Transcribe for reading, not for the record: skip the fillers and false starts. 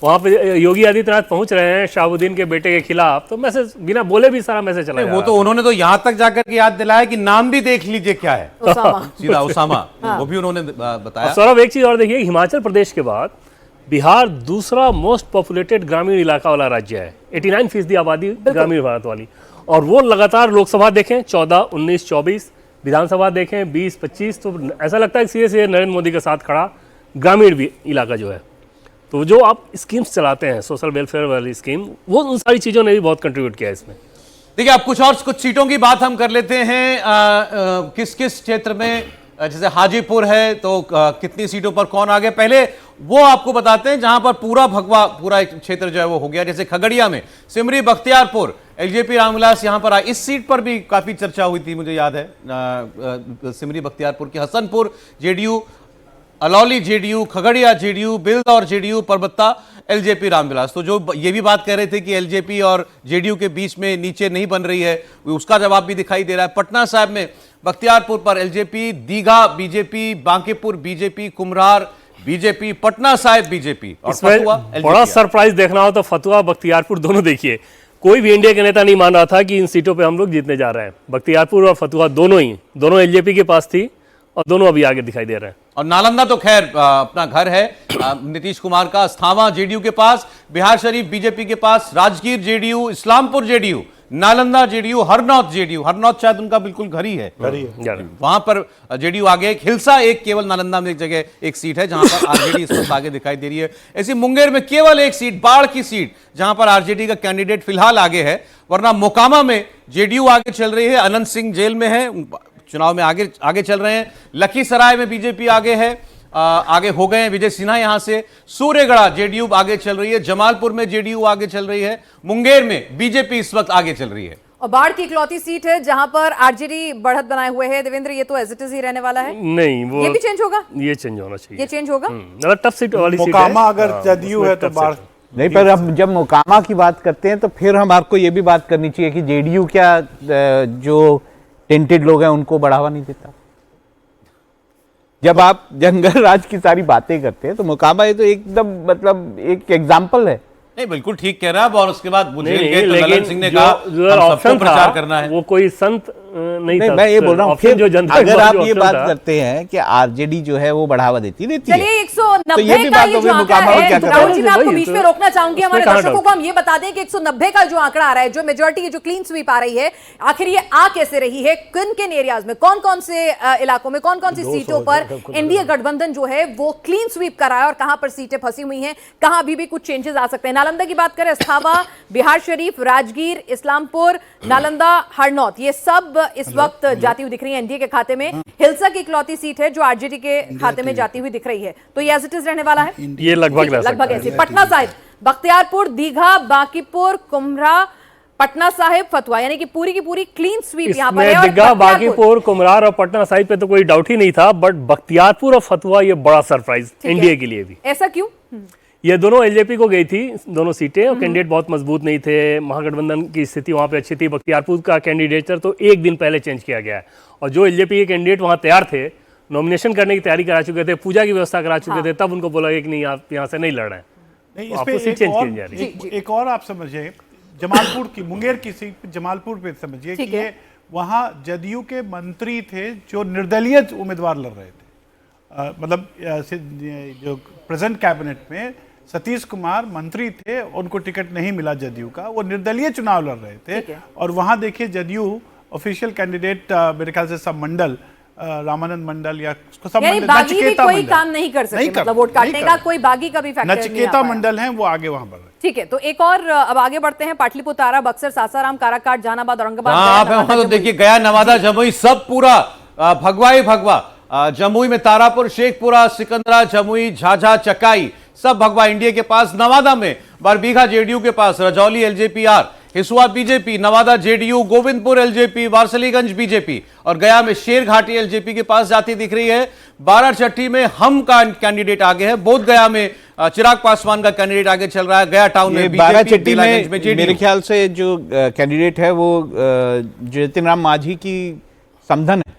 वहाँ पे योगी आदित्यनाथ पहुंच रहे हैं शाहबुद्दीन के बेटे के खिलाफ, तो मैसेज बिना बोले भी सारा मैसेज चला वो तो उन्होंने तो यहाँ तक जाकर के याद दिलाया कि नाम भी देख लीजिए क्या है, सीधा उसामा। वो भी उन्होंने बताया। सौरभ एक चीज और देखिए, हिमाचल प्रदेश के बाद बिहार दूसरा मोस्ट पॉपुलेटेड ग्रामीण इलाका वाला राज्य है। 89% आबादी ग्रामीण भारत वाली, और वो लगातार लोकसभा देखें 14, 19, 24, विधानसभा देखें 20, 25, तो ऐसा लगता है कि सीधे सीधे नरेंद्र मोदी के साथ खड़ा ग्रामीण भी इलाका जो है। तो जो आप स्कीम्स चलाते हैं, सोशल वेलफेयर वाली स्कीम, वो उन सारी चीज़ों ने भी बहुत कंट्रीब्यूट किया है इसमें। देखिए, अब कुछ सीटों की बात हम कर लेते हैं। किस किस क्षेत्र में, जैसे हाजीपुर है तो कितनी सीटों पर कौन आ गया, पहले वो आपको बताते हैं जहां पर पूरा एक क्षेत्र जो है वो हो गया। जैसे खगड़िया में सिमरी बख्तियारपुर, एलजेपी रामविलास यहां पर आए। इस सीट पर भी काफी चर्चा हुई थी, मुझे याद है। सिमरी बख्तियारपुर की Hasanpur JDU, Alauli JDU, Khagaria JDU, Beldaur JDU, Parbatta LJP Ramvilas. तो जो ये भी बात कह रहे थे कि एलजेपी और जेडीयू के बीच में नीचे नहीं बन रही है, उसका जवाब भी दिखाई दे रहा है। पटना साहिब में बख्तियारपुर पर LJP, Digha BJP, Bankipur BJP, Kumhrar BJP, Patna Sahib BJP, और फतुहा बड़ा सरप्राइज देखना हो तो फतुहा बख्तियारपुर दोनों देखिए। कोई भी इंडिया के नेता नहीं मान रहा था कि इन सीटों पे हम लोग जीतने जा रहे हैं। बख्तियारपुर और फतुहा दोनों एलजेपी के पास थी, और दोनों अभी आगे दिखाई दे रहे हैं। और नालंदा तो खैर अपना घर है नीतीश कुमार का। अस्थावा जेडीयू के पास, बिहार शरीफ बीजेपी के पास, Rajgir JDU, Islampur JDU, Nalanda JDU, Harnaut JDU, Harnaut शायद उनका बिल्कुल घर ही है, वहां पर जेडीयू आगे। हिलसा एक, केवल नालंदा में एक जगह एक सीट है जहां पर आरजेडी इस वक्त आगे दिखाई दे रही है। ऐसी मुंगेर में केवल एक सीट, बाढ़ की सीट, जहां पर आरजेडी का कैंडिडेट फिलहाल आगे है, वरना मोकामा में जेडीयू आगे चल रही है। अनंत सिंह जेल में है, चुनाव में आगे चल रहे हैं। लखीसराय में बीजेपी आगे है, आगे हो गए हैं विजय सिन्हा यहां से। सूर्यगढ़ा जेडीयू आगे चल रही है, जमालपुर में जेडीयू आगे चल रही है, मुंगेर में बीजेपी इस वक्त आगे चल रही है। और बाढ़ की इकलौती सीट है जहां पर आरजेडी बढ़त बनाए हुए है। देवेंद्र, ये तो एज इट इज ही रहने वाला है? नहीं, वो ये भी चेंज होगा, ये चेंज होना चाहिए, ये चेंज होगा। मतलब टफ सीट वाली सीट है। मोकामा अगर जदयू है तो बाढ़ नहीं, पर अब जब मोकामा की बात करते हैं तो फिर हम आपको ये भी बात करनी चाहिए कि जेडीयू क्या जो टेंटेड लोग हैं उनको बढ़ावा नहीं देता। जब आप जंगल राज की सारी बातें करते हैं तो मोकामा ये तो एकदम मतलब एक एग्जाम्पल है। नहीं, बिल्कुल ठीक कह रहा है। और उसके बाद ललन सिंह ने कहा ऑप्शन प्रचार करना है, वो कोई संत नहीं था। मैं ये बोल रहा हूँ, फिर जो जनता अगर आप ये बात करते हैं कि आरजेडी जो है वो बढ़ावा देती है, चलिए 190 तो ये भी का बात ये हो जो गई, आंकड़ा मुकामा में है, क्या कर रहा राहुल है? जी मैं आपको बीच में रोकना चाहूंगी। हमारे कहाँ दर्शकों को हम ये बता दें कि 190 का जो आंकड़ा आ रहा है, जो मेजोरिटी की जो क्लीन स्वीप आ रही है, आखिर ये आ कैसे रही है? किन किन एरियाज में, कौन कौन से इलाकों में, कौन कौन सी सीटों पर एनडीए गठबंधन जो है वो क्लीन स्वीप कर रहा है, और कहां पर सीटें फंसी हुई हैं, कहां अभी भी कुछ चेंजेस आ सकते हैं? नालंदा की बात करें, अस्थावा, बिहार शरीफ, राजगीर, इस्लामपुर, नालंदा, हरनौत, ये सब इस वक्त जाती हुई दिख रही है एनडीए के खाते में। हिलसा की इकलौती सीट है जो आरजेडी के खाते में जाती हुई दिख रही है। तो ये एज इट इज रहने वाला है, ये लगभग ऐसे। पटना साहिब, बख्तियारपुर, दीघा, बांकीपुर, कुम्हरा, पटना साहिब, फतुहा, यानी कि पूरी की पूरी क्लीन स्वीप यहां पर है। दीघा, बांकीपुर, कुम्हरार और पटना साहिब पे तो कोई डाउट ही नहीं था, बट बख्तियारपुर और फतुहा ये बड़ा सरप्राइज एनडीए के लिए भी। ऐसा क्यों? ये दोनों एलजेपी को गई थी, दोनों सीटें, और कैंडिडेट बहुत मजबूत नहीं थे। महागठबंधन की स्थिति वहां पे अच्छी थी। बख्तियारपुर का कैंडिडेचर तो एक दिन पहले चेंज किया गया है, और जो एलजेपी के कैंडिडेट वहां तैयार थे, नॉमिनेशन करने की तैयारी करा चुके थे, पूजा की व्यवस्था करा चुके थे, तब उनको बोला गया कि नहीं, आप यहाँ से नहीं लड़ रहे हैं। नहीं, तो आपको सीट चेंज की जा रही है। एक और आप समझिए, जमालपुर की, मुंगेर की सीट जमालपुर पे समझिए कि ये वहाँ जदयू के मंत्री थे जो निर्दलीय उम्मीदवार लड़ रहे थे। मतलब जो प्रेजेंट कैबिनेट में सतीश कुमार मंत्री थे, उनको टिकट नहीं मिला जदयू का, वो निर्दलीय चुनाव लड़ रहे थे। और वहाँ देखिए जदयू ऑफिशियल कैंडिडेट मेरे ख्याल से सब मंडल, रामानंद मंडल या सब मंडल, नचिकेता कोई काम नहीं कर सकते, मतलब वोट काटने का कोई बागी का भी फैक्टर नहीं। नचिकेता मंडल हैं, वो आगे वहाँ बढ़ रहे। ठीक है, तो एक और अब आगे बढ़ते हैं। पाटलिपुत्र, बक्सर, सासाराम, काराकाट, जहानाबाद, औरंगाबाद। आप वहां तो देखिए, गया, नवादा, जमुई, सब पूरा भगवा ही भगवा। जमुई में तारापुर, शेखपुरा, सिकंदरा, जमुई, झाझा, चकाई, सब भगवा एनडीए के पास। नवादा में बरबीघा जेडीयू के पास, Rajauli LJP R, Hisua BJP, Nawada JDU, Gobindpur LJP, Warisaliganj BJP, और गया में शेरघाटी एलजेपी के पास जाती दिख रही है। बाराचट्टी में हम का कैंडिडेट आगे है। बोध गया में चिराग पासवान का कैंडिडेट आगे चल रहा है। गया टाउन में बाराचट्टी में मेरे ख्याल से जो कैंडिडेट है वो जतिन राम मांझी की समधन है।